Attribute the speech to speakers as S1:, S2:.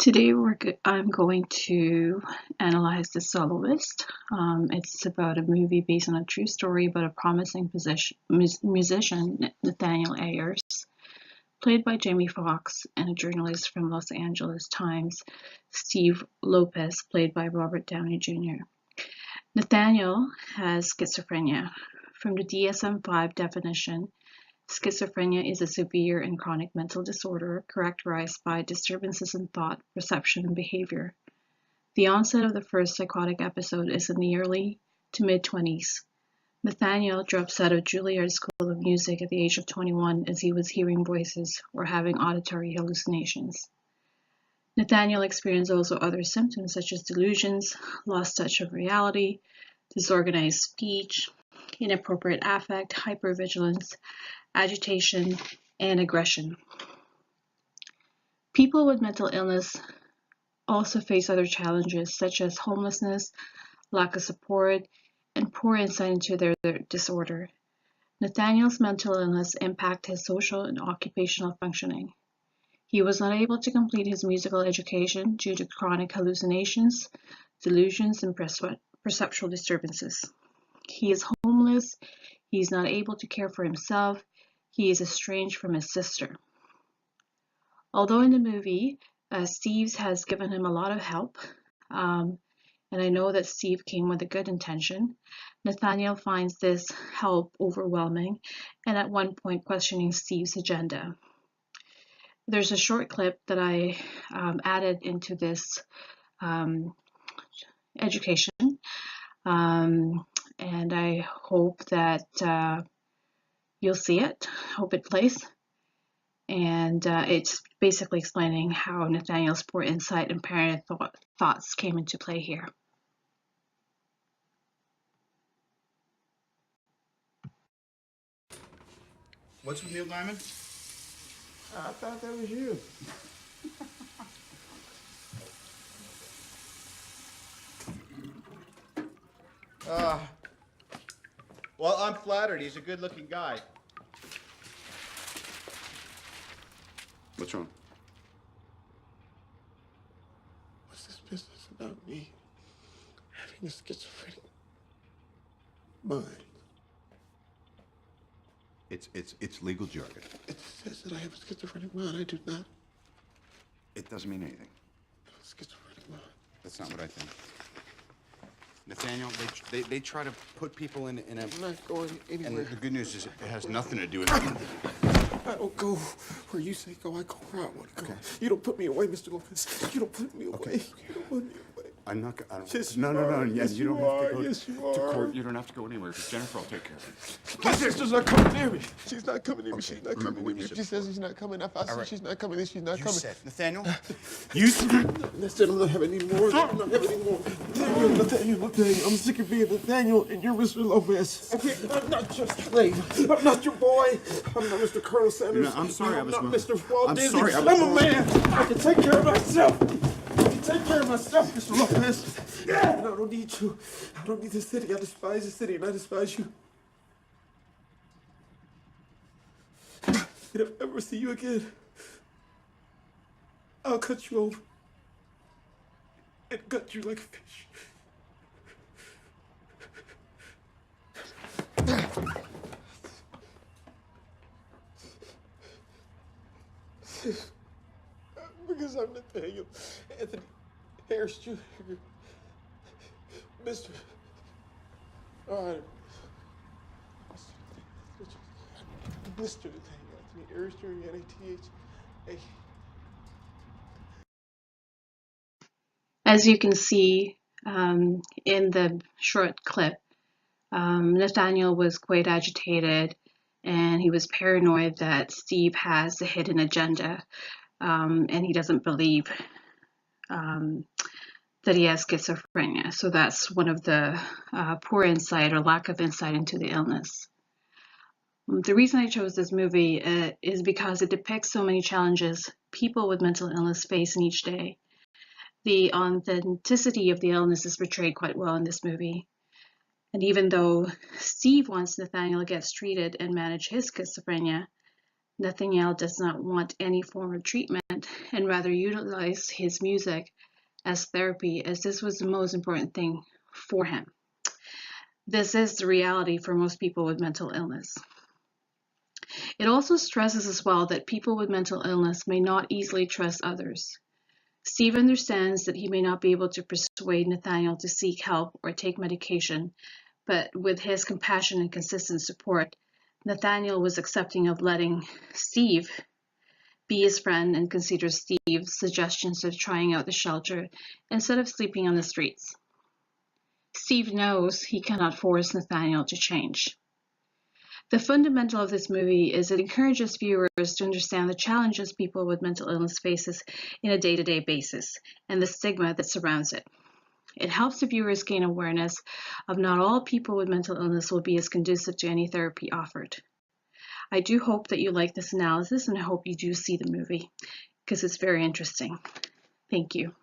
S1: Today I'm going to analyze The Soloist. It's about a movie based on a true story about a promising musician, Nathaniel Ayers, played by Jamie Foxx, and a journalist from Los Angeles Times, Steve Lopez, played by Robert Downey Jr. Nathaniel has schizophrenia. From the DSM-5 definition, schizophrenia is a severe and chronic mental disorder characterized by disturbances in thought, perception, and behavior. The onset of the first psychotic episode is in the early to mid-20s. Nathaniel drops out of Juilliard School of Music at the age of 21 as he was hearing voices or having auditory hallucinations. Nathaniel experienced also other symptoms such as delusions, lost touch of reality, disorganized speech, inappropriate affect, hypervigilance, agitation, and aggression. People with mental illness also face other challenges such as homelessness, lack of support, and poor insight into their disorder. Nathaniel's mental illness impacted his social and occupational functioning. He was not able to complete his musical education due to chronic hallucinations, delusions, and perceptual disturbances. He is homeless. He is not able to care for himself. He is estranged from his sister. Although in the movie, Steve has given him a lot of help, and I know that Steve came with a good intention, Nathaniel finds this help overwhelming and at one point questioning Steve's agenda. There's a short clip that I added into this education, and I hope that you'll see it. Hope it plays. And it's basically explaining how Nathaniel's poor insight and paranoid thoughts came into play here.
S2: What's with Neil Diamond?
S3: I thought that was you.
S2: Well, I'm flattered. He's a good-looking guy.
S4: What's wrong?
S3: What's this business about me having a schizophrenic mind?
S4: It's legal jargon.
S3: It says that I have a schizophrenic mind. I do not.
S4: It doesn't mean anything.
S3: have a schizophrenic mind.
S4: That's not what I think. Nathaniel, they try to put people in a...
S3: I'm not going
S4: And
S3: anywhere.
S4: the good news is it has nothing to do with...
S3: I don't go where you say go. I go where I want to go. Okay. You don't put me away, Mr. Lopez. You don't put me away.
S4: Okay.
S3: You don't put me away.
S4: I'm not... I don't,
S3: Yes,
S4: no.
S3: Yes,
S4: You don't have to go
S3: Yes, you
S4: to
S3: are.
S4: court. You don't have to go anywhere, because Jennifer will take care of it.
S3: My sister's not coming near me. She's not coming near me.
S4: Okay,
S3: She's not
S4: remember
S3: coming
S4: what
S3: near me.
S4: you
S3: If
S4: said
S3: she says she's not coming, if I say
S4: right.
S3: she's not coming, then she's not
S4: You
S3: coming.
S4: said, Nathaniel, you said...
S3: Listen, I'm not having any more. I'm not having any more. Nathaniel. I'm sick of being Nathaniel, and you're Mr. Lopez. Okay, I'm not your slave. I'm not your boy. I'm not Mr. Colonel Sanders.
S4: No, I'm sorry,
S3: I'm
S4: I was
S3: not
S4: wrong.
S3: Mr. Walt
S4: I'm
S3: Disney.
S4: sorry, I
S3: I'm
S4: was
S3: a
S4: wrong.
S3: man. I can take care of myself. I can take care of myself, Mr. Lopez. And I don't need you. I don't need the city. I despise the city, and I despise you. If I ever see you again, I'll cut you over and gut you like a fish. Because I'm Nathaniel Anthony Harris Jr. Mr. All right. Mr. Nathaniel Anthony Harris Jr. N-A-T-H-A.
S1: As you can see in the short clip, Nathaniel was quite agitated and he was paranoid that Steve has a hidden agenda, and he doesn't believe that he has schizophrenia. So that's one of the poor insight or lack of insight into the illness. The reason I chose this movie is because it depicts so many challenges people with mental illness face in each day. The authenticity of the illness is portrayed quite well in this movie. And even though Steve wants Nathaniel gets treated and manage his schizophrenia, Nathaniel does not want any form of treatment and rather utilize his music as therapy, as this was the most important thing for him. This is the reality for most people with mental illness. It also stresses as well that people with mental illness may not easily trust others. Steve understands that he may not be able to persuade Nathaniel to seek help or take medication, but with his compassion and consistent support, Nathaniel was accepting of letting Steve be his friend and consider Steve's suggestions of trying out the shelter instead of sleeping on the streets. Steve knows he cannot force Nathaniel to change. The fundamental of this movie is it encourages viewers to understand the challenges people with mental illness faces in a day-to-day basis and the stigma that surrounds it. It helps the viewers gain awareness of not all people with mental illness will be as conducive to any therapy offered. I do hope that you like this analysis, and I hope you do see the movie because it's very interesting. Thank you.